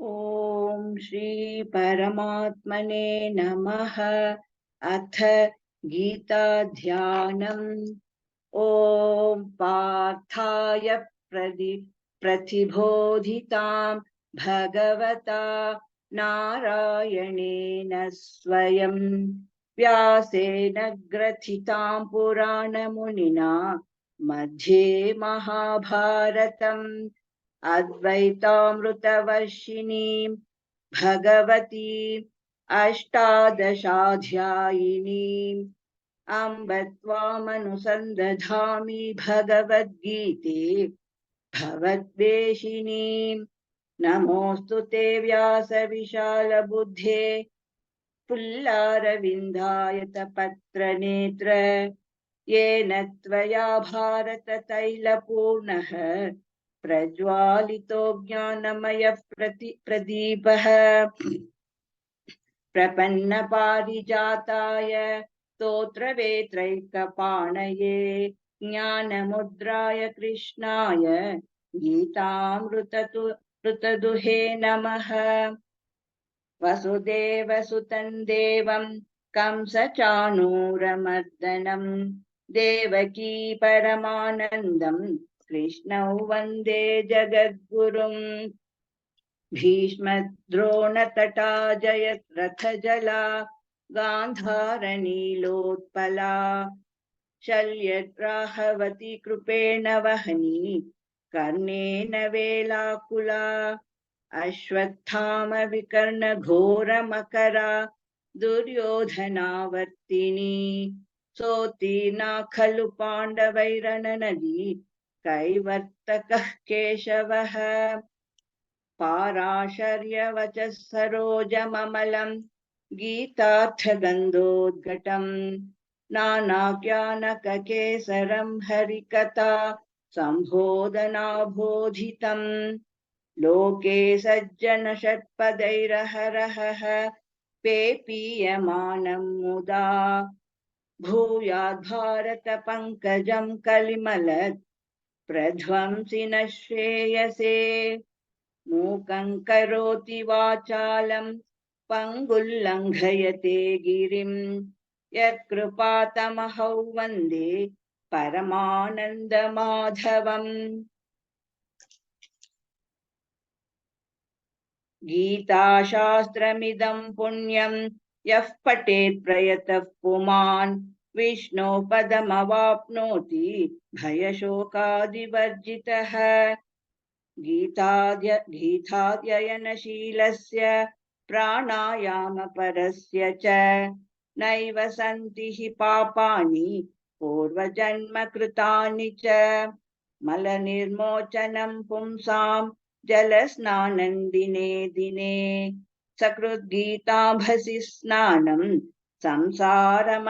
ओम श्री परमात्मने नमः। अथ गीता ध्यानम्। ओम पार्थाय प्रतिबोधितां भगवता नारायणेन स्वयं व्यासेन ग्रथितां पुराणमुनिना मध्ये महाभारतम् अद्वैतामृतवर्षिणीं भगवतीम् अष्टादशाध्यायिनीम् अम्ब त्वामनुसन्दधामि भगवद्गीते भवद्वेषिणीम्। नमोऽस्तु ते व्यासविशालबुद्धे पुल्लारविन्दायतपत्रनेत्र येन त्वया भारततैलपूर्णः प्रज्वालितो ज्ञानमयः प्रदीपः। प्रपन्नपारिजाताय स्तोत्रवेत्रैकपाणये ज्ञानमुद्राय कृष्णाय गीतामृतदुहे नमः। वसुदेवसुतं देवं कंसचाणूरमर्दनं देवकी परमानन्दं कृष्णौ वन्दे जगद्गुरुम्। भीष्मद्रोणतटा जयद्रथजला गान्धारनीलोत्पला शल्यग्राहवती कृपेण वहनी कर्णेन वेलाकुला अश्वत्थामविकर्णघोरमकरा दुर्योधनावर्तिनी सोत्तीर्णा खलु पाण्डवैरणनदी कैवर्तकः केशवः। पाराशर्यवचः सरोजममलं गीतार्थगन्धोद्घटम् नानाज्ञानककेसरं हरिकथा सम्बोधनाबोधितम्। लोके सज्जन षट्पदैरहरहः पेपीयमानं मुदा भूयाद् पंकजं कलिमलत् प्रध्वंसि न श्रेयसे। मूकं करोति वाचालं पङ्गुल्लङ्घयते गिरिं यत्कृपातमहौ वन्दे परमानन्दमाधवम्। गीताशास्त्रमिदं पुण्यं यः पठेत् प्रयतः पुमान् विष्णो पदमवाप्नोति भयशोकादिवर्जितः। गीताध्ययनशीलस्य प्राणायामपरस्य च नैव सन्ति हि पापानि पूर्वजन्म कृतानि च। मलनिर्मोचनं पुंसां जलस्नानं दिने दिने सकृद्गीताभसि स्नानं संसारमलनाशनम्।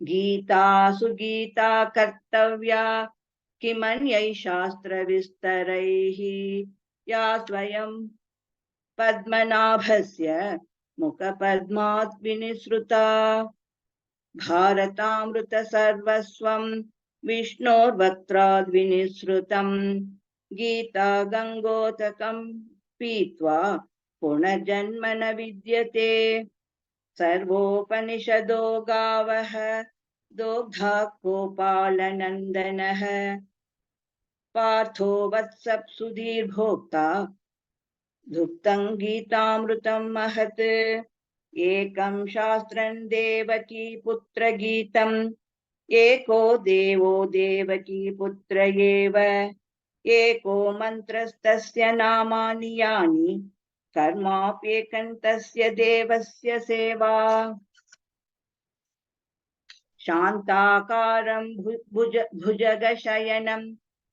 गीता सुगीता कर्तव्या किमन्यै शास्त्रविस्तरैः या स्वयं पद्मनाभस्य मुखपद्मात् विनिसृता। भारतामृतसर्वस्वं विष्णोर्वक्त्राद् विनिसृतं गीता गङ्गोदकं पीत्वा पुनर्जन्म न विद्यते। सर्वोपनिषदो गावः दोग्धा गोपालनन्दनः पार्थो वत्सः दुग्धं गीतामृतं महत्। एकं शास्त्रं देवकी पुत्रगीतम् एको देवो देवकी पुत्र एव एको मन्त्रस्तस्य नामानि यानि कर्माप्येकं तस्य देवस्य सेवा। शान्ताकारं भुजगशयनं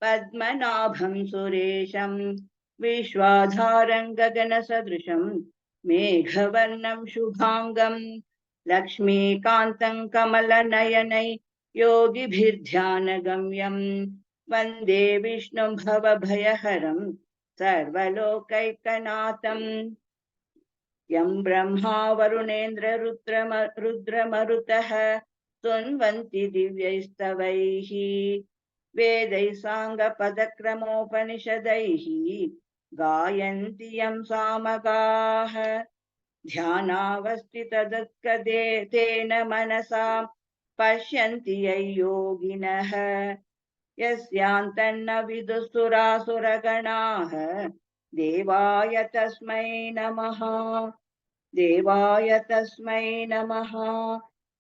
पद्मनाभं सुरेशं विश्वाधारं गगनसदृशं मेघवर्णं शुभांगं लक्ष्मीकान्तं कमलनयनै योगिभिर्ध्यानगम्यं वन्दे विष्णुं भवभयहरं सर्वलोकैकनाथम्। यं ब्रह्मा वरुणेन्द्र रुद्रमरुतः स्तुन्वन्ति दिव्यैस्तवैः वेदैः साङ्गपदक्रमोपनिषदैः गायन्ति यं सामगाः ध्यानावस्थितदत्कदे तेन मनसा पश्यन्ति यं योगिनः यस्यान्तन्न विदुस्तुरासुरगणाः देवाय तस्मै नमः देवाय तस्मै नमः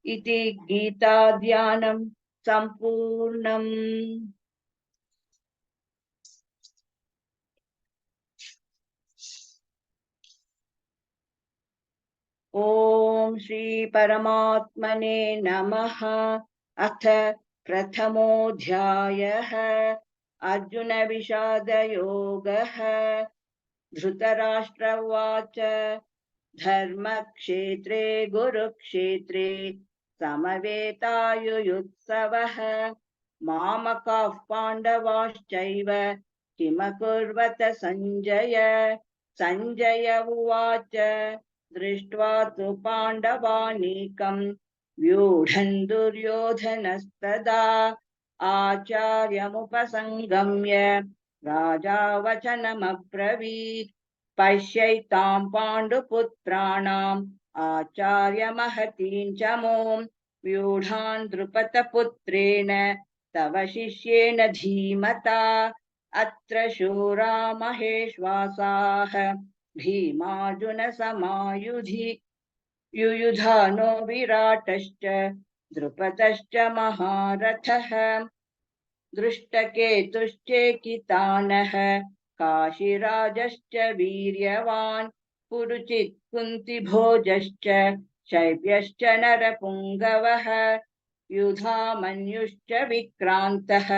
इति गीताध्यानं सम्पूर्णम्। ॐ श्री परमात्मने नमः। अथ प्रथमोऽध्यायः अर्जुन विषादयोगः। धृतराष्ट्र उवाच धर्मक्षेत्रे गुरुक्षेत्रे समवेतायुयुत्सवः मामकाः पाण्डवाश्चैव किमकुर्वत सञ्जय। सञ्जय उवाच दृष्ट्वा तु पाण्डवानीकम् व्यूढन् दुर्योधनस्तदा आचार्यमुपसङ्गम्य राजा वचनमब्रवीत् पश्यैतां पाण्डुपुत्राणाम् आचार्यमहतीं च मों व्यूढान् द्रुपदपुत्रेण तव शिष्येण धीमता अत्र शूरा महेश्वासाः भीमार्जुनसमायुधि युयुधानो विराटश्च द्रुपदश्च महारथः दृष्टकेतुश्चेकितानः काशीराजश्च वीर्यवान् पुरुचित् कुन्तिभोजश्च शैब्यश्च नरपुङ्गवः युधामन्युश्च विक्रान्तः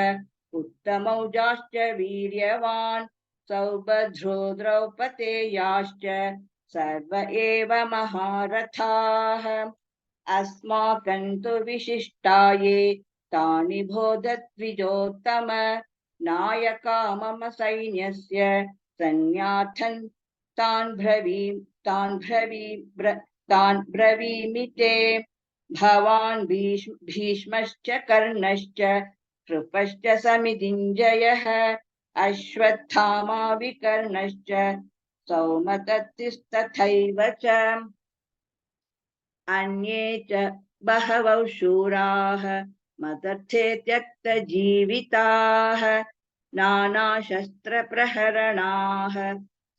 उत्तमौजाश्च वीर्यवान् सौभद्रो द्रौपदेयाश्च सर्व एव महारथाः अस्माकं तु विशिष्टाये तानि बोधद्विजोत्तम नायका मम सैन्यस्य सन्याथन् तान् ब्रवीमि ते भवान् भीष्मश्च कर्णश्च कृपश्च समितिञ्जयः अश्वत्थामा विकर्णश्च सौमदत्तिस्तथैव च अन्ये च बहवः शूराः मदर्थे त्यक्तजीविताः नानाशस्त्रप्रहरणाः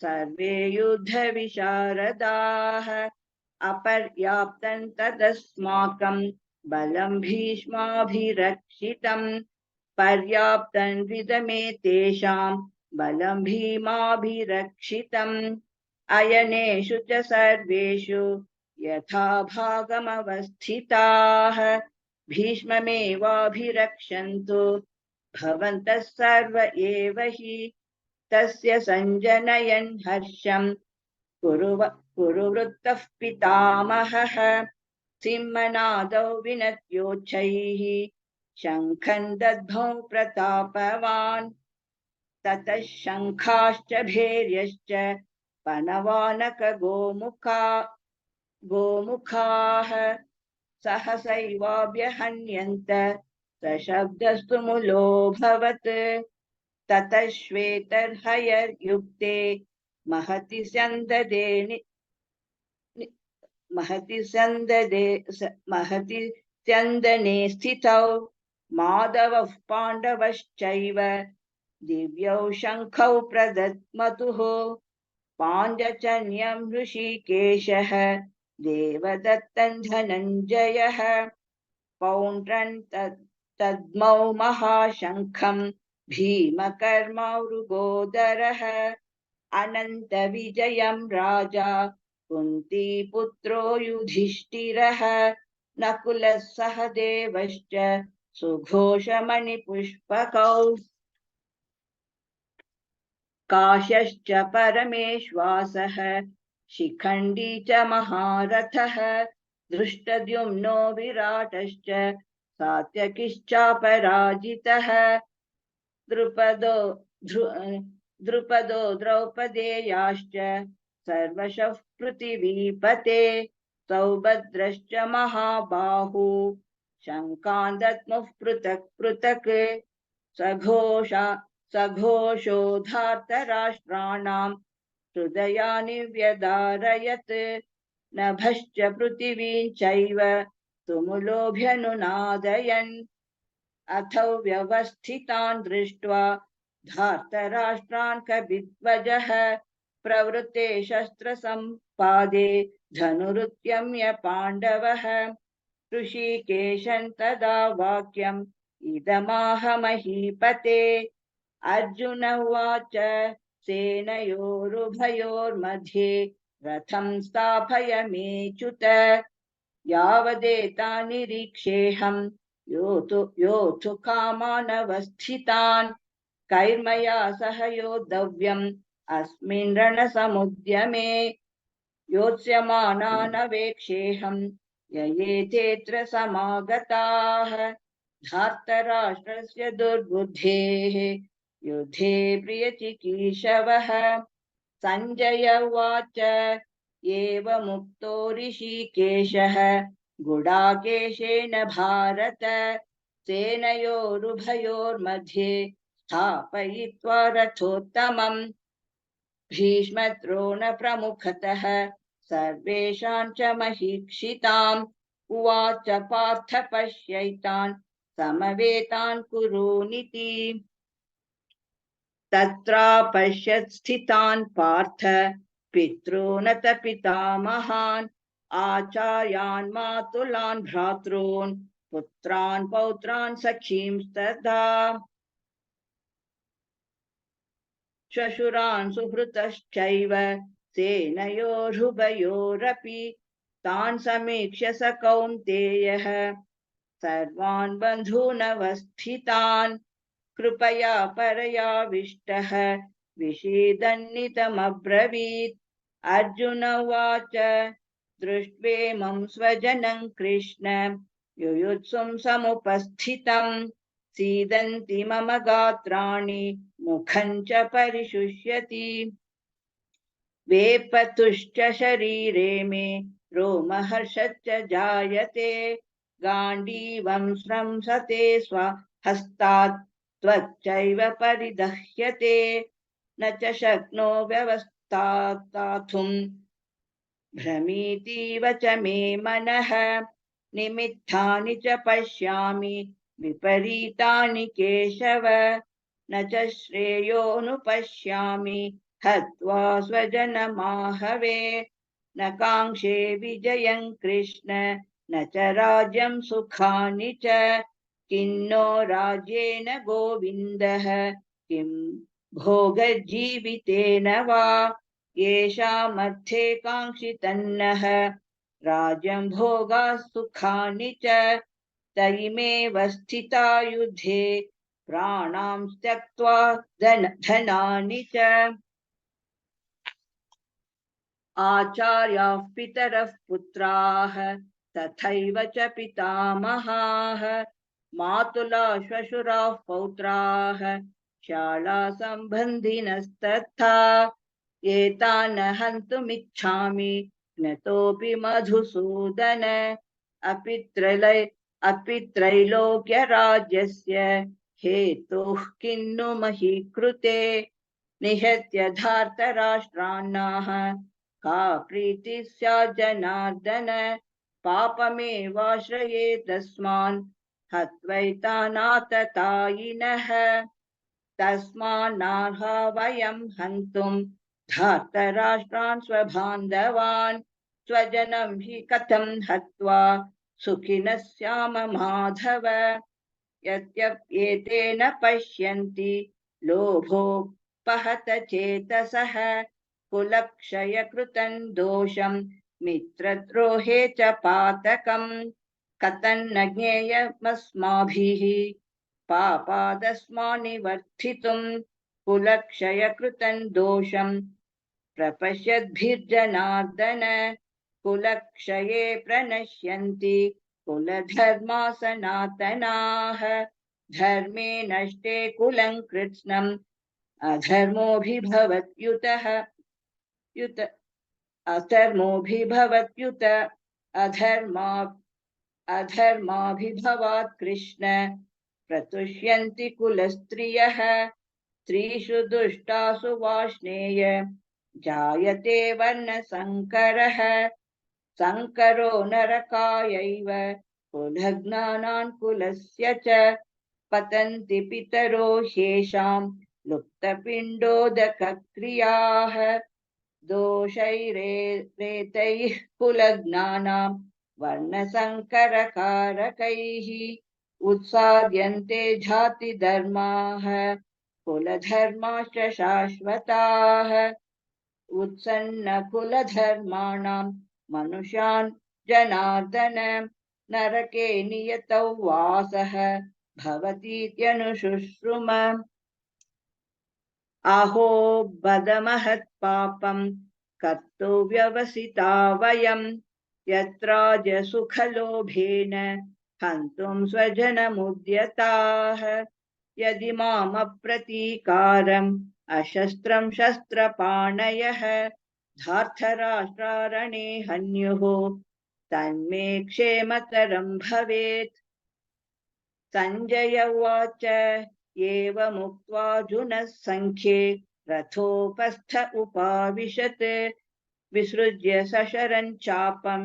सर्वे युद्धविशारदाः अपर्याप्तं तदस्माकं बलं भीष्माभिरक्षितं पर्याप्तं विदमे तेषां बलं भीमाभिरक्षितम् अयनेषु च सर्वेषु यथा भागमवस्थिताः भीष्ममेवाभिरक्षन्तु भवन्तः सर्व एव हि तस्य सञ्जनयन् हर्षं कुरुवृत्तः पितामहः सिंहनादौ विनद्योच्छैः शङ्खं दद्मौ प्रतापवान् ततः शङ्खाश्च भैर्यश्च गोमुखाः सहसैवाभ्यहन्यन्त सशब्दस्तु मुलोऽभवत् ततः श्वेतर्हयर्युक्ते महति स्यन्दने स्थितौ माधवः पाण्डवश्चैव दिव्यौ शङ्खौ प्रदद्मतुः पाञ्चजन्यं ऋषिकेशः देवदत्तं धनञ्जयः पौण्ड्रन् तद्मौ महाशङ्खं भीमकर्मौरुगोदरः अनन्तविजयं राजा कुन्तीपुत्रो युधिष्ठिरः नकुलः सहदेवश्च सुघोषमणिपुष्पकौ काशश्च परमेश्वासः शिखण्डी च महारथः धृष्टद्युम्नो विराटश्च सात्यकिश्चापराजितः द्रुपदो द्रौपदेयाश्च सर्वशः पृथिवीपते सौभद्रश्च महाबाहु शङ्खान् दद्मुः पृथक् पृथक् सघोषो धार्तराष्ट्राणां हृदयानि व्यदारयत् नभश्च पृथिवीं चैव तुमुलोऽभ्यनुनादयन् अथौ व्यवस्थितान् दृष्ट्वा धार्तराष्ट्रान् कपिध्वजः प्रवृत्ते शस्त्रसम्पादे धनुरुद्यम्य पाण्डवः ऋषिकेशं तदा वाक्यम् इदमाह महीपते अर्जुन उवाच सेनयोरुभयोर्मध्ये रथं स्थापय मेच्युत यावदेतान् निरीक्षेऽहं योतु कामानवस्थितान् कैर्मया सह योद्धव्यम् अस्मिन् रणसमुद्यमे योत्स्यमानानवेक्षेऽहं ययेतेऽत्र समागताः धार्तराष्ट्रस्य दुर्बुद्धेः युद्धे प्रियचिकीर्षवः सञ्जय उवाच एवमुक्तो ऋषिकेशः गुडाकेशेन भारत सेनयोरुभयोर्मध्ये स्थापयित्वा रथोत्तमम् भीष्मद्रोणप्रमुखतः सर्वेषां च महीक्षिताम् उवाच पार्थ पश्यैतान् समवेतान् कुरूनिति तत्रापश्यत् स्थितान् पार्थ पितॄनथ पितामहान् आचार्यान् मातुलान् भ्रातॄन् पुत्रान् पौत्रान् सखींस्तथा श्वशुरान् सुहृतश्चैव सेनयोरुभयोरपि तान् समीक्ष्य स कौन्तेयः सर्वान् बन्धूनवस्थितान् कृपया परयाविष्टः विषीदन्नितमब्रवीत् अर्जुन उवाच दृष्ट्वेमं स्वजनं कृष्ण युयुत्सुं समुपस्थितम् सीदन्ति मम गात्राणि मुखं च परिशुष्यति वेपतुश्च शरीरे मे रोमहर्षश्च जायते गाण्डीवं स्रंसते स्वहस्तात् त्वच्चैव परिदह्यते न च शक्नो व्यवस्थातुं भ्रमीतीव च मे मनः निमित्तानि च पश्यामि विपरीतानि केशव न च श्रेयोनुपश्यामि हत्वा स्वजनमाहवे न काङ्क्षे विजयं कृष्ण न च राज्यं सुखानि च किन्नो राज्येन गोविन्दः किं भोगजीवितेन वा येषामर्थे काङ्क्षितन्नः राज्यं भोगाः सुखानि च तैमेव स्थिता युद्धे प्राणां त्यक्त्वा धनानि च आचार्याः पितरः पुत्राः तथैव च पितामहाः मातुला श्वशुराः पौत्राः शालासम्बन्धिनस्तथा एतान् हन्तुमिच्छामि ज्ञतोऽपि मधुसूदन अपि त्रैलोक्यराज्यस्य हेतुः किन्नु मही कृते निहत्य धार्तराष्ट्रान्नाः का प्रीतिः स्यात् जनार्दन पापमेवाश्रये तस्मान् हत्वैतानाततायिनः तस्मान्नार्हा वयं हन्तुं धार्तराष्ट्रान् स्वबान्धवान् स्वजनं हि कथं हत्वा सुखिनः स्याम माधव यद्यप्येतेन पश्यन्ति लोभोपहत चेतसः कुलक्षयकृतं दोषं मित्रद्रोहे च पातकम् कथन्न ज्ञेयमस्माभिः पापादस्मान्निवर्तितुं कुलक्षयकृतं दोषं प्रपश्यद्भिर्जनार्दन कुलक्षये प्रणश्यन्ति कुलधर्मा सनातनाः धर्मे नष्टे कुलं कृत्स्नम् अधर्मोऽभिभवत्युतः अधर्माभिभवात् कृष्ण प्रतुष्यन्ति कुलस्त्रियः स्त्रीषु दुष्टासु वार्ष्णेय जायते वर्णसङ्करः संकरो नरकायैव कुलज्ञानान् कुलस्य च पतन्ति पितरो ह्येषां लुप्तपिण्डोदकक्रियाः दोषैरेतैः कुलज्ञानां वर्णसङ्करकारकैः उत्साद्यन्ते जातिधर्माः कुलधर्माश्च शाश्वताः उत्सन्नकुलधर्माणां मनुष्यान् जनार्दन नरके नियतौ वासः भवतीत्यनुशुश्रुम अहो बदमहत्पापं कर्तुव्यवसिता वयं यत्राजसुखलोभेन हन्तुं स्वजनमुद्यताः यदि मामप्रतीकारम् अशस्त्रं शस्त्रपाणयः धार्तराष्ट्रारणे हन्युः तन्मे क्षेमतरं भवेत्। संजय उवाच एवमुक्त्वार्जुनः सङ्ख्ये रथोपस्थ उपाविशत् विसृज्य सशरं चापं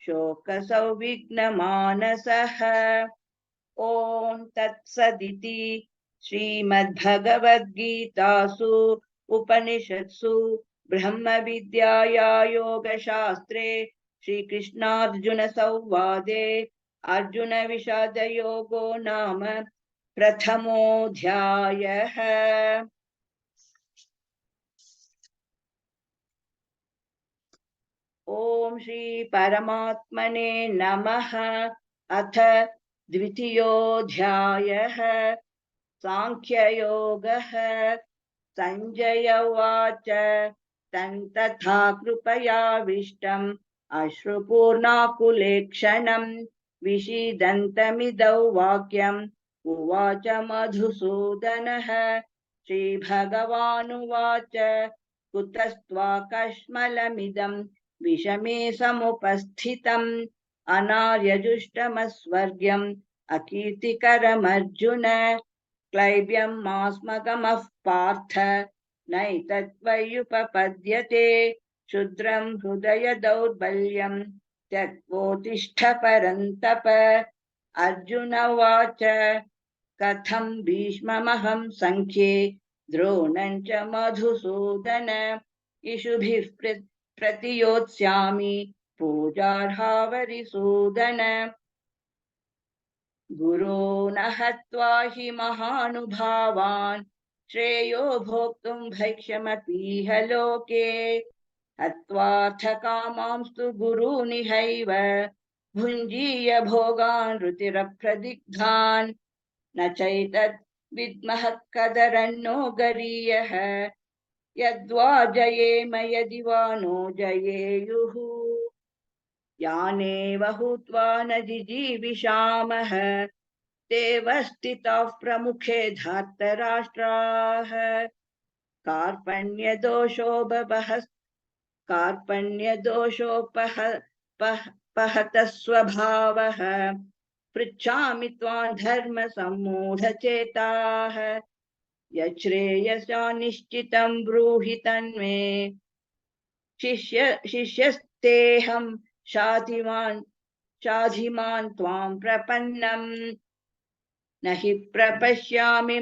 शोकसंविघ्नमानसः। ॐ तत्सदिति श्रीमद्भगवद्गीतासु उपनिषत्सु ब्रह्मविद्याया योगशास्त्रे श्रीकृष्णार्जुनसंवादे अर्जुनविषादयोगो नाम प्रथमोऽध्यायः। ॐ श्री परमात्मने नमः। अथ द्वितीयोऽध्यायः सांख्ययोगः। संजय उवाच तथा कृपयाविष्टम् अश्रुपूर्णाकुलेक्षणम् विषीदन्तमिदौ वाक्यम् उवाच मधुसूदनः। श्रीभगवानुवाच कुतस्त्वाकश्मलमिदम् विषमे समुपस्थितम् अनार्यजुष्टमस्वर्ग्यम् अकीर्तिकरमर्जुन क्लैब्यं मास्मगमः पार्थ नैतत्त्वय्युपपद्यते क्षुद्रं हृदय दौर्बल्यं त्यक्त्वोत्तिष्ठ परन्तप। अर्जुन उवाच कथं भीष्ममहं सङ्ख्ये द्रोणं च मधुसूदन इषुभिः प्रतियोत्स्यामि पूजार्हावरिसूदन। गुरोन् हत्वा हि महानुभावान् श्रेयो भोक्तुं भैक्ष्यमपीह लोके हत्वार्थकामांस्तु गुरूनिहैव भुञ्जीय भोगान् रुतिरप्रदिग्धान् न चैतद् विद्मः कदरन्नो गरीयः यद्वा जयेम यदि वा नो जयेयुः यानेव हुत्वा न जिजीविषामः तेव स्थिताः प्रमुखे धार्तराष्ट्राः कार्पण्यदोषोपहतः स्वभावः पृच्छामि त्वां धर्म सम्मूढचेताः यच्छ्रेयसा निश्चितं ब्रूहि तन्मे शिष्यस्तेऽहं शाधिमान् त्वां प्रपन्नम् न हि प्रपश्यामि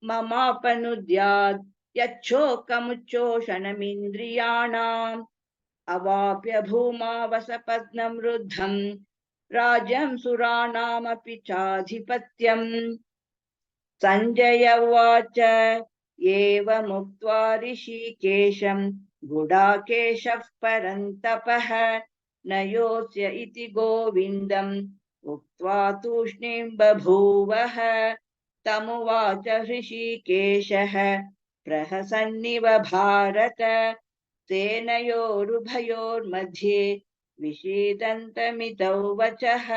ममापनुद्यात् यच्छोकमुच्चोषणमिन्द्रियाणाम् अवाप्य भूमा वसपत्नं रुद्धं राज्यं सुराणामपि चाधिपत्यम्। संजय उवाच एवमुक्त्वा ऋषिकेशं गुडाकेशः परन्तपः न योत्स्य इति गोविन्दम् उक्त्वा तूष्णीं बभूवः। तमुवाच ऋषिकेशः प्रहसन्निव भारत सेनयोरुभयोर्मध्ये विषीदन्तमितौ वचः।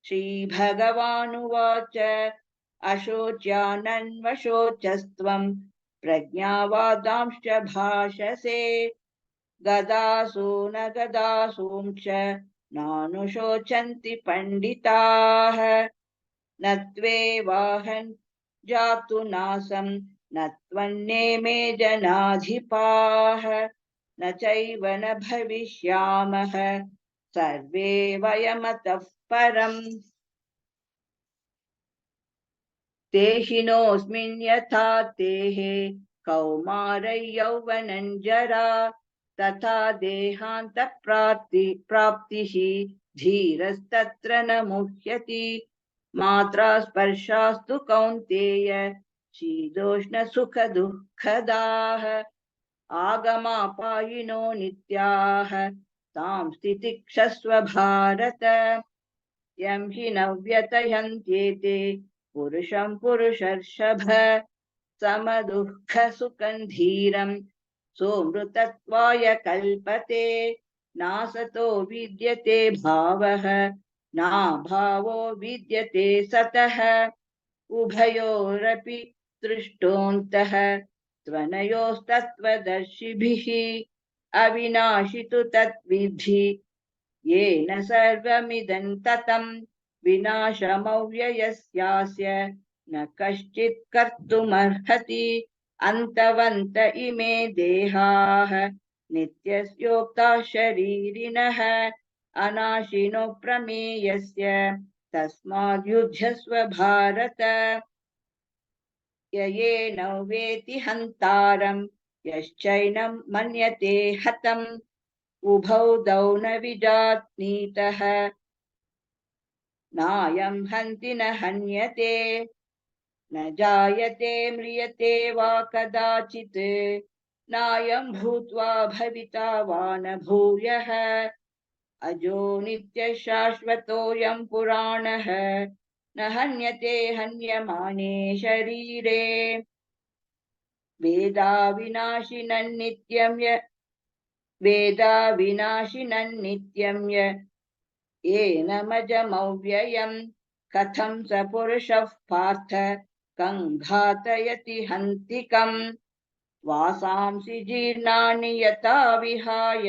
श्रीभगवानुवाच अशोच्यानन्वशोचस्त्वं प्रज्ञावादांश्च भाषसे गदासु न गदासूंश्च नानुशोचन्ति पंडिताः। न त्वेवाहं जातु नासं न त्वन्नेमे जनाधिपाः। न चैव न भविष्यामः सर्वे वयमतः परम्। तेहिनोऽस्मिन् यथा तेः कौमारै यौवनञ्जरा तथा देहान्तप्राप्तिः धीरस्तत्र न मुह्यति। मात्रा स्पर्शास्तु कौन्तेय शीतोष्णसुखदुःखदाः आगमापायिनो नित्याः तां स्थितिक्षस्व भारत। यं हि न व्यतयन्त्येते पुरुषं पुरुषर्षभ समदुःखसुखं धीरं सोऽमृतत्वाय कल्पते। नासतो विद्यते भावः नाभावो विद्यते सतः उभयोरपि दृष्टोऽन्तः त्वनयोस्तत्त्वदर्शिभिः। अविनाशि तु तद्विद्धि येन सर्वमिदं ततं विनाशमव्ययस्यास्य न कश्चित् कर्तुमर्हति। अन्तवन्त इमे देहाः नित्यस्योक्ता शरीरिणः अनाशिनो प्रमेयस्य तस्माद्युध्यस्व भारत। येनौ वेति हन्तारं यश्चैनं मन्यते हतम् उभौ द्वौ न विजानीतः नायं हन्ति न हन्यते। न जायते म्रियते वा कदाचित् नायं भूत्वा भविता वा न भूयः। अजो नित्यः शाश्वतोऽयं पुराणः न हन्यते हन्यमाने शरीरे। वेदा विनाशिनं नित्यं येनमजमव्ययम् कथं स पुरुषः पार्थ कं घातयति हन्तिकम्। वासांसि जीर्णानि यथा विहाय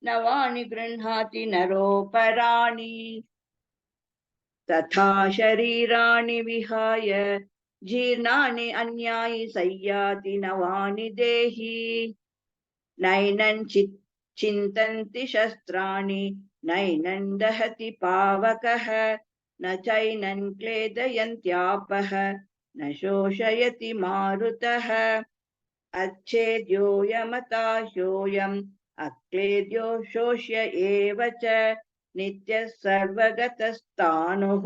नवानि गृह्णाति नरोपराणि तथा शरीराणि विहाय जीर्णानि अन्यानि संयाति नवानि देहि। नैनं चिन्तन्ति शस्त्राणि नैनं दहति पावकः न चैनं क्लेदयन्त्यापः न शोषयति मारुतः। अच्छेद्योऽयमताह्योऽयम् अक्लेद्यो शोष्य एव च नित्यः सर्वगतस्तानुः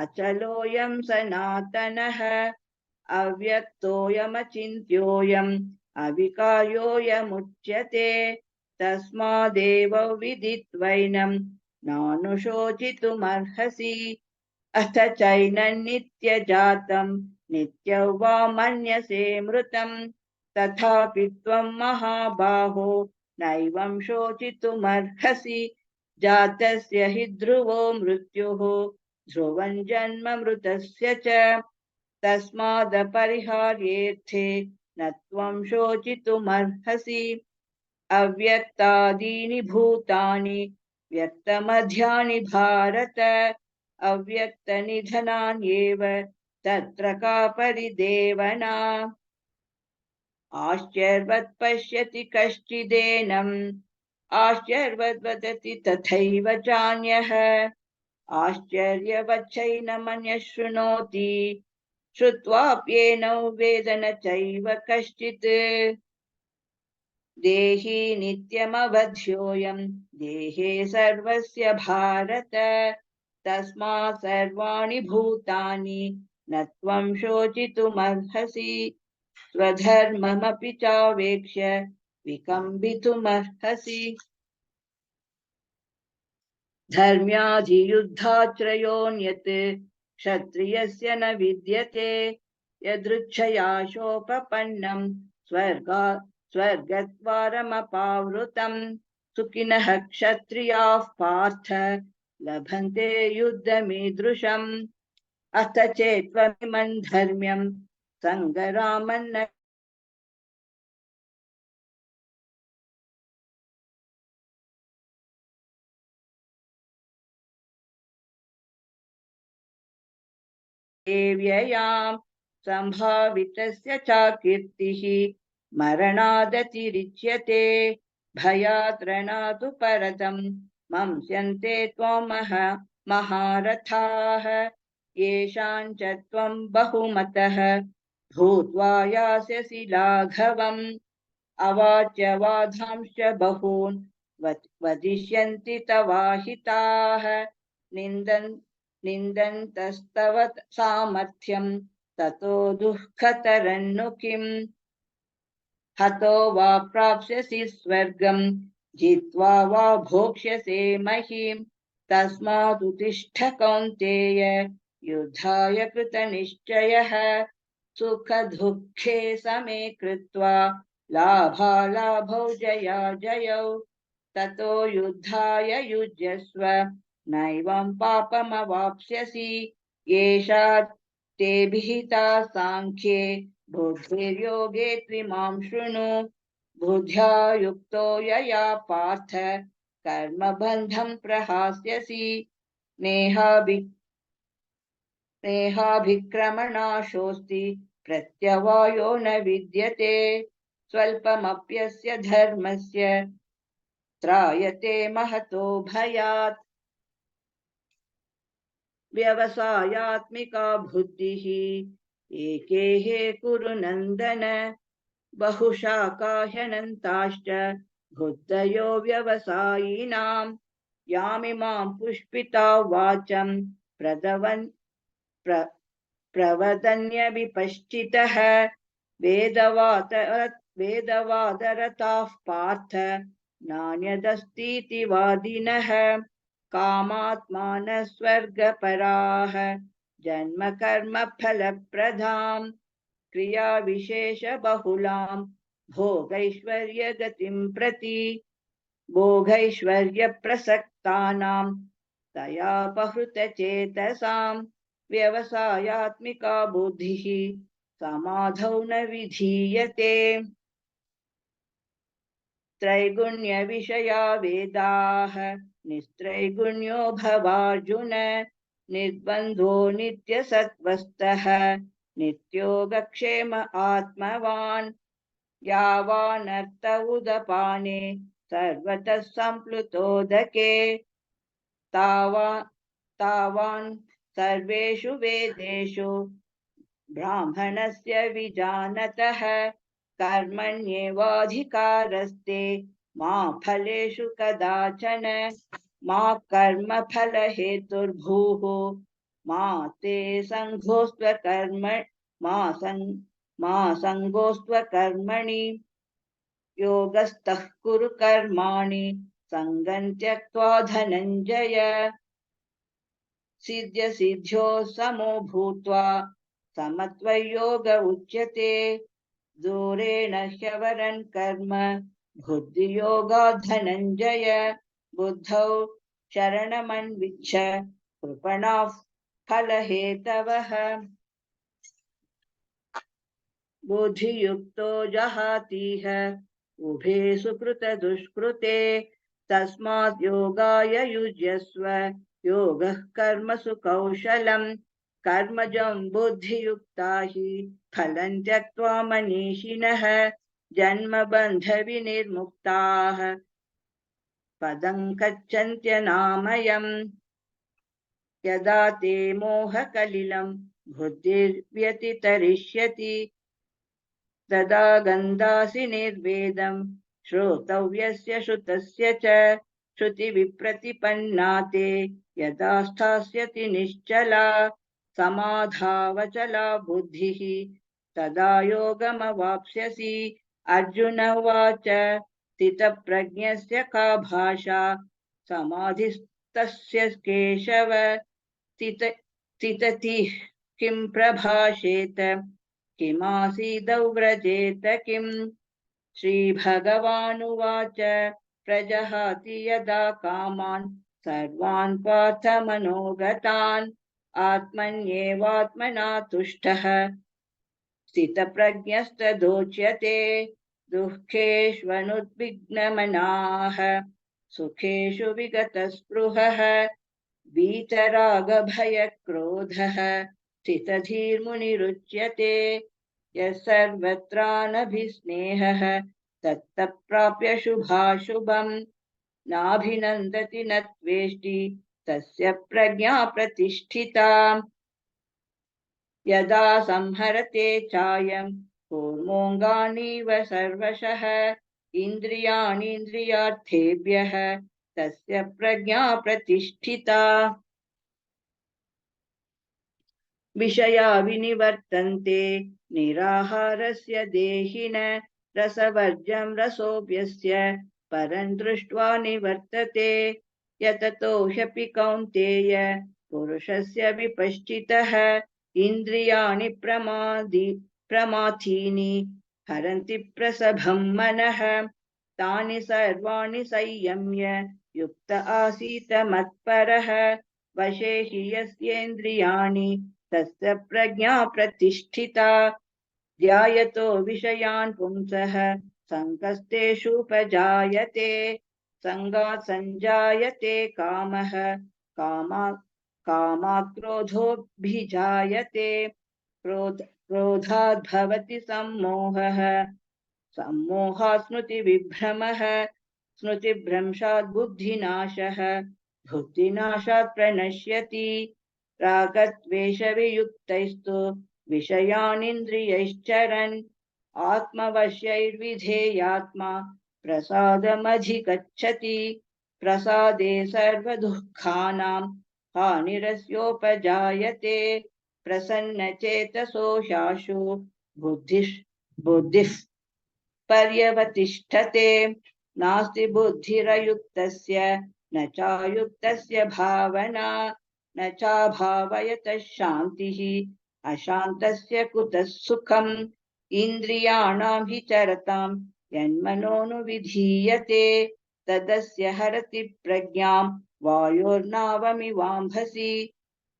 अचलोऽयं सनातनः। अव्यक्तोऽयमचिन्त्योऽयम् अविकार्योऽयमुच्यते। तस्मादेव विदित्वैनं नानुशोचितुमर्हसि। अथ चैनं नित्यजातं नित्यं वा मन्यसे मृतं तथापि त्वं महाबाहो नैवं शोचितुमर्हसि। जातस्य हि ध्रुवो मृत्युः ध्रुवं जन्म मृतस्य च तस्मादपरिहार्येऽर्थे न त्वं शोचितुमर्हसि। अव्यक्तादीनि भूतानि व्यक्तमध्यानि भारत अव्यक्तनिधनान्येव तत्र का परिदेवना। आश्चर्यवत् पश्यति कश्चिदेनम् आश्चर्यवद् वदति तथैव चान्यः। आश्चर्यवच्चैनमन्यः शृणोति श्रुत्वाप्येनौ वेद न चैव कश्चित्। देहि नित्यमवध्योऽयं देहे सर्वस्य भारत तस्मात् सर्वाणि भूतानि न त्वं शोचितुमर्हसि। स्वधर्ममपि चावेक्ष्य विकम्पितुमर्हसि। धर्म्याधियुद्धाश्रयोऽन्यत् क्षत्रियस्य न विद्यते यदृच्छया शोपपन्नं स्वर्गद्वारमपावृतं। सुखिनः क्षत्रियाः पार्थ लभन्ते युद्धमीदृशम्। अथ चेत्त्वमिमं धर्म्यं सङ्ग्रामं न व्ययां सम्भावितस्य च कीर्तिः मरणादतिरिच्यते भयात् रणातु परतं मंस्यन्ते त्वं महारथाः येषां च त्वं बहुमतः भूत्वा यास्यसि लाघवम् अवाच्य वादांश्च बहून् वदिष्यन्ति तवाहिताः निन्दन्तस्तव सामर्थ्यं ततो दुःखतरन्नु किम् हतो वा प्राप्स्यसि स्वर्गं जित्वा वा भोक्ष्यसे महीम् तस्मादुत्तिष्ठ कौन्तेय युद्धाय कृतनिश्चयः सुखदुःखे समे कृत्वा लाभालाभौ जयाजयौ ततो युद्धाय युज्यस्व नैवं पापमवाप्स्यसि येषा ते विहिता सांख्ये बुद्धिर्योगे त्विमां शृणु बुद्ध्या युक्तो यया पार्थ कर्मबन्धं प्रहास्यसि नेहाभिक्रमणाशोऽस्ति प्रत्यवायो न विद्यते स्वल्पमप्यस्य धर्मस्य त्रायते महतो भयात् व्यवसायात्मिका बुद्धिः एकेः कुरु नन्दन बहुशाखा ह्यनन्ताश्च बुद्धयो व्यवसायिनां यामिमां पुष्पिता वाचं प्रवदन्यविपश्चितः वेदवादरताः पार्थ नान्यदस्तीति वादिनः कामात्मानः स्वर्गपराः जन्म कर्म फलप्रदां क्रियाविशेषबहुलां भोगैश्वर्यगतिं प्रति भोगैश्वर्यप्रसक्तानां तयापहृतचेतसां व्यवसायात्मिका बुद्धिः समाधौ न विधीयते त्रैगुण्यविषया वेदाः निस्त्रैगुण्यो भवार्जुन निर्बन्धो नित्यसत्त्वस्थः नित्योगक्षेम आत्मवान् यावानर्थ उदपाने सर्वतः सम्प्लुतोदके तावान् सर्वेषु वेदेषु ब्राह्मणस्य विजानतः कर्मण्येवाधिकारस्ते मा फलेषु कदाचन मा कर्मफलहेतुर्भूः मा ते सङ्गोऽस्त्वकर्मणि योगस्थः कुरु कर्माणि सङ्गं त्यक्त्वा धनञ्जय सिद्ध्यसिद्ध्यो समो भूत्वा समत्वयोग उच्यते दूरेण ह्यवरन् कर्म बुद्धियोगात् धनञ्जय बुद्धौ शरणमन्विच्छ कृपणाः फलहेतवः बुद्धियुक्तो जहातीह उभे सुकृतदुष्कृते तस्मात् योगाय युज्यस्व योगः कर्मसु कौशलम् कर्मजं बुद्धियुक्ता हि फलं त्यक्त्वा मनीषिणः जन्मबन्धविनिर्मुक्ताः पदं गच्छन्त्यनामयम् यदा ते मोहकलिलं बुद्धिर्व्यतितरिष्यति तदा गन्धासि निर्वेदं श्रोतव्यस्य श्रुतस्य च श्रुतिविप्रतिपन्ना ते यदा स्थास्यति निश्चला समाधावचला बुद्धिः तदा योगमवाप्स्यसि अर्जुन उवाच स्थितप्रज्ञस्य का भाषा समाधिस्तस्य केशव स्थिततिः किं प्रभाषेत किमासीदौ व्रजेत किम् श्रीभगवानुवाच प्रजहाति यदा कामान् सर्वान् पार्थमनोगतान् आत्मन्येवात्मना तुष्टः स्थितप्रज्ञस्तदोच्यते दुःखेष्वनुद्विग्नमनाः सुखेषु विगतस्पृहः वीतरागभयक्रोधः स्थितधीर्मुनिरुच्यते। यः सर्वत्रानभिस्नेहः तत्तत्प्राप्य शुभाशुभम् नाभिनन्दति न त्वेष्टि तस्य प्रज्ञा प्रतिष्ठिता। यदा संहरते चायं कूर्मोऽङ्गानीव सर्वशः इन्द्रियाणीन्द्रियार्थेभ्यः तस्य प्रज्ञा प्रतिष्ठिता। विषया विनिवर्तन्ते निराहारस्य देहिन रसवर्जं रसोऽप्यस्य परं दृष्ट्वा निवर्तते। यततो ह्यपि कौन्तेय पुरुषस्य विपश्चितः इन्द्रियाणि प्रमाथीनि हरन्ति प्रसभं मनः। तानि सर्वाणि संयम्य युक्त आसीत मत्परः वशे हि यस्येन्द्रियाणि तस्य प्रज्ञा प्रतिष्ठिता। ध्यायतो विषयान् पुंसः संकस्तेषुपजायते संगात् संजायते कामः कामात् क्रोधोऽभिजायते क्रोधात् भवति सम्मोहः सम्मोहात् स्मृतिविभ्रमः स्मृतिभ्रंशात् बुद्धिनाशः बुद्धिनाशात् प्रणश्यति। रागद्वेषवियुक्तैस्तु विषयानिन्द्रियैश्चरन् आत्मवश्यैर्विधेयात्मा प्रसादमधिगच्छति। प्रसादे सर्वदुःखानां हानिरस्योपजायते। प्रसन्नचेतसो ह्याशु बुद्धिः पर्यवतिष्ठते। नास्ति बुद्धिरयुक्तस्य न चायुक्तस्य भावना न चाभावयतः शान्तिः अशान्तस्य कुतः सुखम्। इन्द्रियाणां हि चरतां यन्मनोनुविधीयते तदस्य हरति प्रज्ञां वायोर्नावमिवाम्भसि।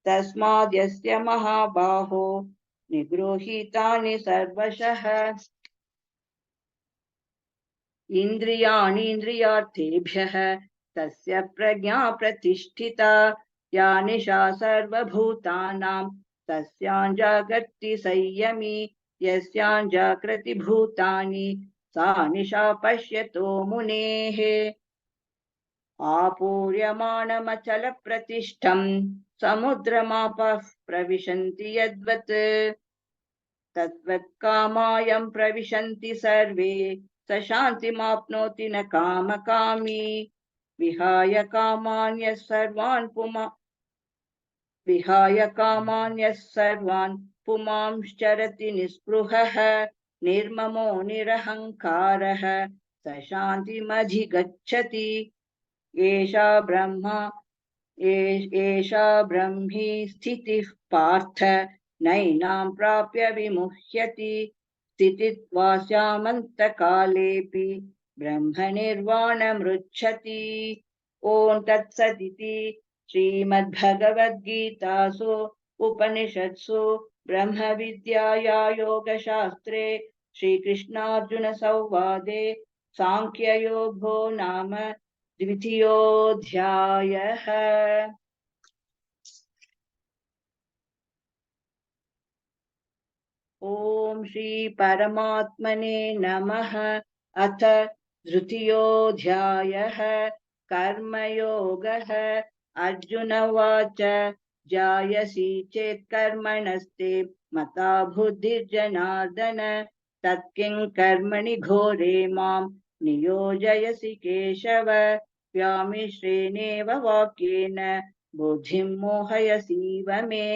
तस्माद्यस्य महाबाहो निगृहीतानि सर्वशः इन्द्रियाणीन्द्रियार्थेभ्यः तस्य प्रज्ञा प्रतिष्ठिता। या निशा सर्वभूतानां तस्यां जागर्ति संयमी यस्यां जागृति भूतानि सा निशा पश्यतो मुनेः। आपूर्यमाणमचलप्रतिष्ठं समुद्रमापः प्रविशन्ति यद्वत् तद्वत् कामायं प्रविशन्ति सर्वे स शान्तिमाप्नोति न कामकामी। विहाय कामान्यः सर्वान् पुमांश्चरति निःस्पृहः निर्ममो निरहङ्कारः स शान्तिमधिगच्छति। एषा ब्रह्मी स्थितिः पार्थ नैनां प्राप्य विमुह्यति। स्थितित्वास्यामन्तकालेऽपि ब्रह्मनिर्वाणमृच्छति। ॐ तत्सदिति श्रीमद्भगवद्गीतासु उपनिषत्सु ब्रह्मविद्याया योगशास्त्रे श्रीकृष्णार्जुनसंवादे सांख्ययोगो नाम द्वितीयोऽध्यायः। ॐ श्री परमात्मने नमः। अथ तृतीयोऽध्यायः कर्मयोगः। अर्जुन उवाच जायसि चेत् कर्मणस्ते मता बुद्धिर्जनार्दन तत्किं कर्मणि घोरे मां नियोजयसि केशव। व्यामिश्रेणेव वाक्येन बुद्धिं मोहयसीव मे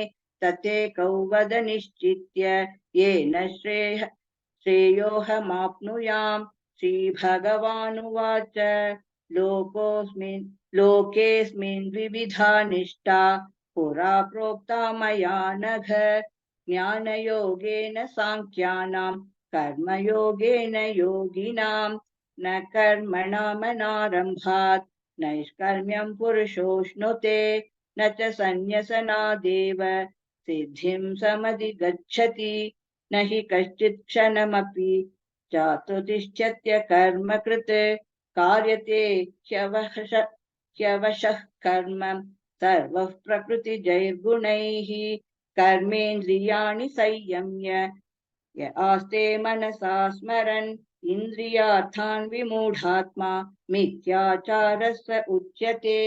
ततेकौ वद निश्चित्य येन श्रेयोऽहमाप्नुयाम्। श्रीभगवानुवाच लोकेऽस्मिन् द्विविधा निष्ठा पुरा प्रोक्ता मया नघ। ज्ञानयोगेन साङ्ख्यानां कर्मयोगेन योगिनां न कर्मणामनारम्भात् नैष्कर्म्यं पुरुषोऽश्नुते न च सन्न्यसनादेव सिद्धिं समधिगच्छति। न हि कश्चित् क्षणमपि जातुतिष्ठत्य कर्मकृत् कार्यते ह्यवशः कर्म सर्वः प्रकृतिजैर्गुणैः। कर्मेन्द्रियाणि संयम्य य आस्ते मनसा स्मरन् इन्द्रियार्थान् विमूढात्मा मिथ्याचारस्य उच्यते।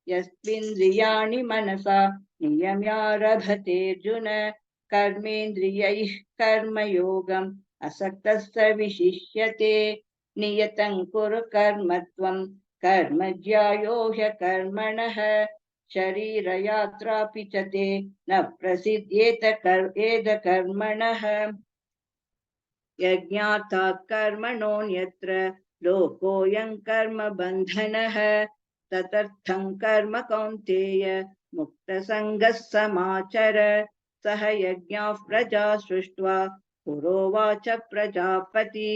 यस्त्विन्द्रियाणि मनसा नियम्यारभतेऽर्जुन कर्मेन्द्रियैः कर्मयोगम् असक्तस्य विशिष्यते। नियतं कुरु कर्म त्वं कर्म ज्यायो ह्यकर्मणः शरीरयात्रापि च ते न प्रसिद्ध्येत कर्मणः। यज्ञार्थात् कर्मणोऽन्यत्र लोकोऽयं कर्म बन्धनः तदर्थं कर्म कौन्तेय मुक्तसङ्गः समाचर। सह यज्ञाः प्रजा सृष्ट्वा पुरोवाच प्रजापति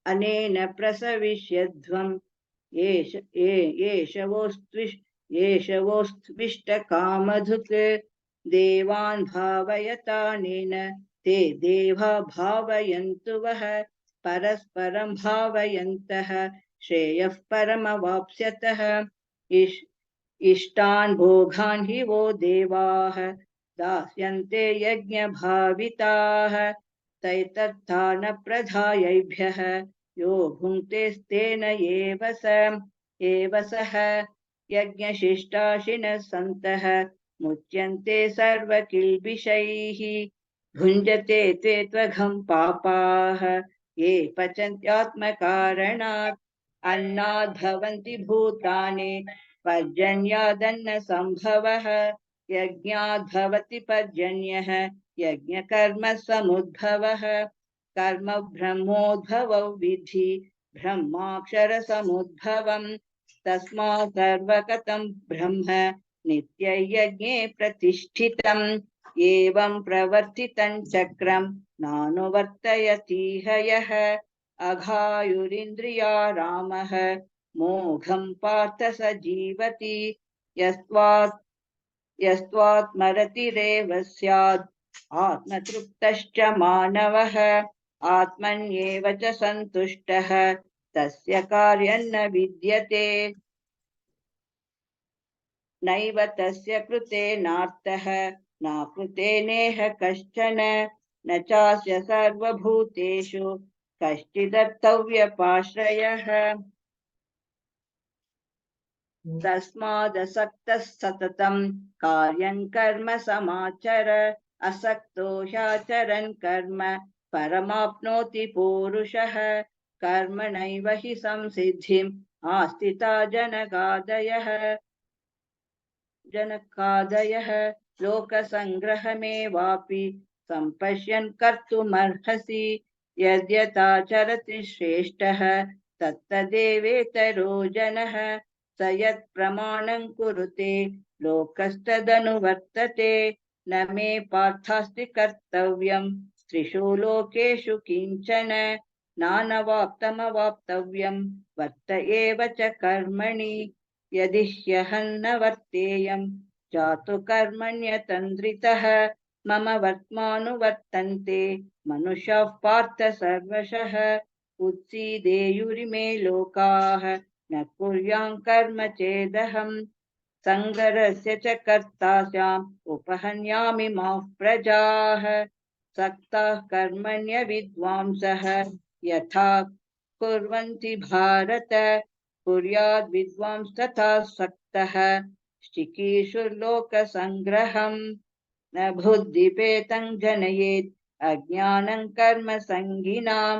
अनेन प्रसविष्यध्वम् एष वोऽस्त्विष्टकामधुक् देवान् भावयतानेन ते देवा भावयन्तु वः परस्परं भावयन्तः श्रेयः परमवाप्स्यतः। इष्टान् भोगान् हि वो देवाः दास्यन्ते यज्ञभाविताः तैतत्था न प्रधायैभ्यः यो भुङ्क्तेस्तेन एव सः। यज्ञशिष्टाशिनः सन्तः मुच्यन्ते सर्वकिल्बिषैः भुञ्जते ते त्वघं पापाः ये पचन्त्यात्मकारणात्। अन्नाद् भवन्ति भूतानि पर्जन्यादन्न संभवः यज्ञाद् भवति पर्जन्यः यज्ञकर्म समुद्भवः। कर्म ब्रह्मोद्भवौ विद्धि ब्रह्माक्षर समुद्भवम् तस्मात् सर्वगतं ब्रह्म नित्ययज्ञे प्रतिष्ठितम्। एवं प्रवर्तितं चक्रं नानुवर्तयतीह यः अघायुरिन्द्रियारामः मोघं पार्थ स जीवति। यस्त्वात्मरतिरेव स्यात् आत्मतृप्तश्च मानवः आत्मन्येव च सन्तुष्टः तस्य कार्यं न विद्यते। नैव तस्य कृतेनार्तः नाकृते नेह कश्चन न चास्य सर्वभूतेषु कश्चिदर्थव्यपाश्रयः। तस्मादसक्तः सततं कार्यं कर्म समाचर असक्तो ह्याचरन् कर्म परमाप्नोति पूरुषः। कर्मणैव हि संसिद्धिम् आस्थिता जनकादयः लोकसङ्ग्रहमेवापि सम्पश्यन् कर्तुमर्हसि। यद्यथाचरति श्रेष्ठः तत्तदेवेतरो जनः स यत् प्रमाणं कुरुते लोकस्तदनुवर्तते। न मे पार्थास्ति कर्तव्यं त्रिषु लोकेषु किञ्चन नानवाप्तमवाप्तव्यं वर्त एव च कर्मणि। यदि ह्यहं न वर्तेयं जातु कर्मण्यतन्द्रितः मम वर्त्मानुवर्तन्ते मनुष्याः पार्थ सर्वशः। उत्सीदेयुरिमे लोकाः न कुर्यां कर्म चेदहम् संगरस्य च कर्ता स्याम् उपहन्यामि माः प्रजाः। सक्ताः कर्मण्य विद्वांसः यथा कुर्वन्ति भारत कुर्याद् विद्वांस तथा सक्तः चिकीर्षुर्लोकसङ्ग्रहम्। न बुद्धिपेतं जनयेत् अज्ञानं कर्म संगिनां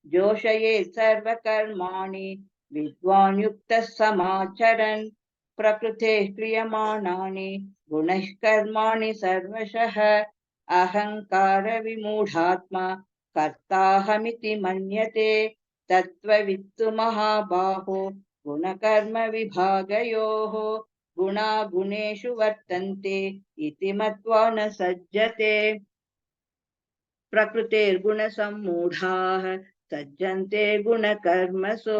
जोषयेत् सर्वकर्माणि विद्वान् युक्तः समाचरन्। प्रकृतेः क्रियमाणानि गुणैः कर्माणि सर्वशः अहङ्कार विमूढात्मा कर्ताहमिति मन्यते। तत्त्ववित्तु महाबाहो गुणकर्म विभागयोः गुणा गुणेषु वर्तन्ते इति मत्वा न सज्जते। प्रकृतेर्गुणसम्मूढाः सज्जन्ते गुणकर्मसु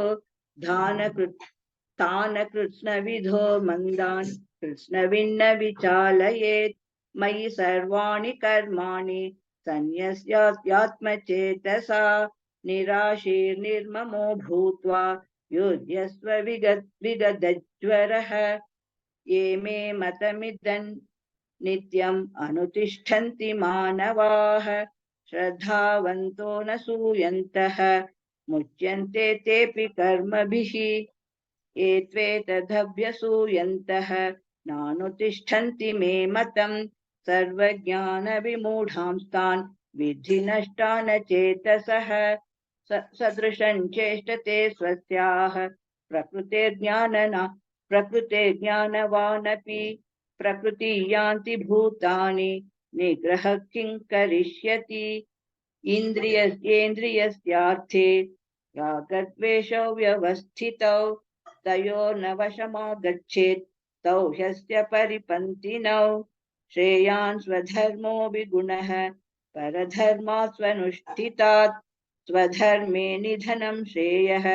तान् कृत्स्नविधो मन्दान् कृत्स्नविन्न विचालयेत्। मयि सर्वाणि कर्माणि सन्न्यस्यात्मचेतसा निराशीर्निर्ममो भूत्वा युध्यस्व विगतज्वरः। ये मे नित्यम् अनुतिष्ठन्ति मानवाः श्रद्धावन्तो न सूयन्तः मुच्यन्ते तेऽपि कर्मभिः एत्वेतदभ्यसूयन्तः नानुतिष्ठन्ति मे मतम् सर्वज्ञानविमूढांस्तान् विद्धि नष्टान चेतसः सदृशं चेष्टते स्वस्याः प्रकृतेर्ज्ञानवानपि प्रकृति यान्ति भूतानि निग्रह किं करिष्यति इन्द्रियस्यार्थे रागद्वेषौ व्यवस्थितौ तयोर्न वशमागच्छेत् तौ ह्यस्य परिपन्थिनौ श्रेयान् स्वधर्मो विगुणः परधर्मात् स्वनुष्ठितात् स्वधर्मे निधनं श्रेयः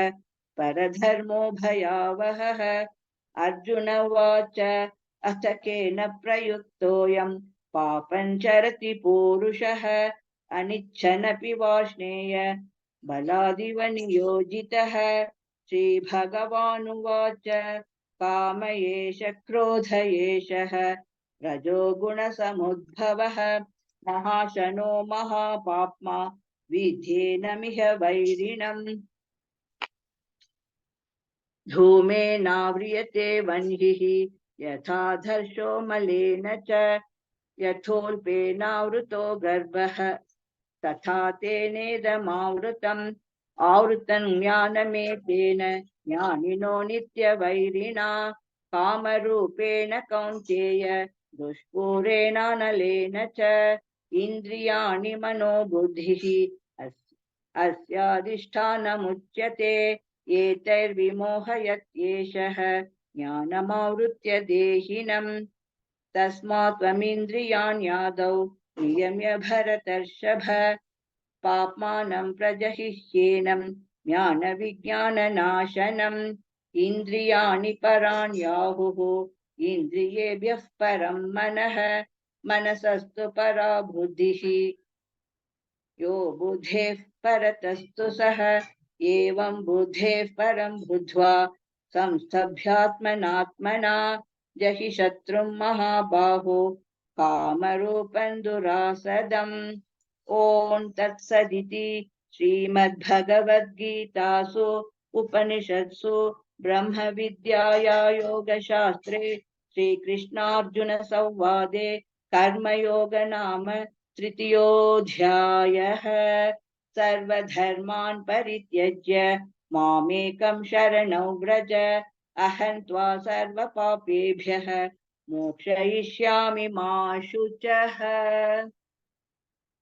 परधर्मो भयावहः अर्जुन उवाच अथ केन प्रयुक्तोऽयं पापं चरति पूरुषः अनिच्छनपि वाष्णेय बलादिव नियोजितः श्रीभगवानुवाच काम एष क्रोध एषः रजोगुणसमुद्भवः महाशनो महापाप्मा विध्येनमिह वैरिणम् धूमेनाव्रियते वह्निः यथा धर्षो मलेन च यथोल्पेनावृतो गर्भः तथा तेनेदमावृतम् आवृतं ज्ञानमेतेन ज्ञानिनो नित्यवैरिणा कामरूपेण कौन्तेय दुष्पूरेणानलेन च इन्द्रियाणि मनोबुद्धिः अस्याधिष्ठानमुच्यते एतैर्विमोहयत्येषः ज्ञानमावृत्य देहिनम् तस्मात् त्वमिन्द्रियाण्यादौ नियम्य भरतर्षभ पाप्मानं प्रजहिह्येनं ज्ञानविज्ञाननाशनम् इन्द्रियाणि पराण्याहुः इन्द्रियेभ्यः परं मनः मनसस्तु परा बुद्धिः यो बुद्धेः परतस्तु सः एवं बुद्धेः परं बुद्ध्वा संस्तभ्यात्मनात्मना जहि शत्रुं महाबाहो कामरूपं दुरासदम् ॐ तत्सदिति श्रीमद्भगवद्गीतासु उपनिषत्सु ब्रह्मविद्याया योगशास्त्रे श्रीकृष्णार्जुनसंवादे कर्मयोग नाम तृतीयोऽध्यायः सर्वधर्मान् परित्यज्य मामेकं शरणं व्रज अहं त्वा सर्वपापेभ्यः मोक्षयिष्यामि मा शुचः।